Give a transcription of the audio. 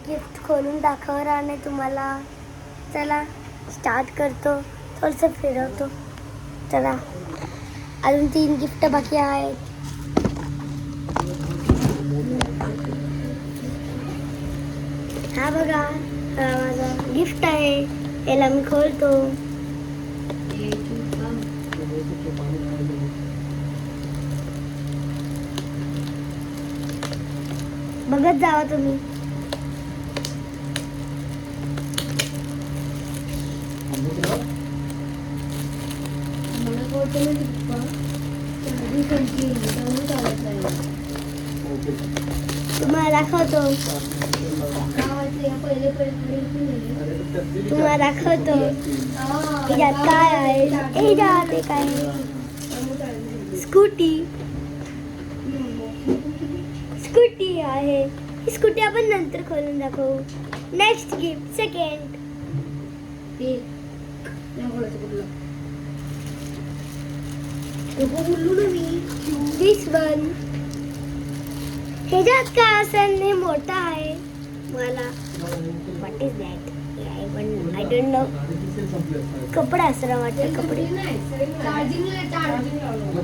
Gift खोलून दाखवणार नाही तुम्हाला. चला स्टार्ट करतो. थोडंसं फिरवतो. चला अजून 3 गिफ्ट बाकी आहेत. हा बघा, हा माझा गिफ्ट आहे. याला मी खोलतो. बघत जावा तुम्ही. तुम्हाला दाखवतो. तुम्हाला दाखवतो याच्यात काय आहे. याच्यात एक आहे स्कूटी. स्कूटी आहे. ही स्कूटी आपण नंतर खोलून दाखवू. Next gift second. This one. ह्याच्यात काय असेल हे मोठा आहे. मला what is that. I don't know. कपडा असं वाटतं. कपडे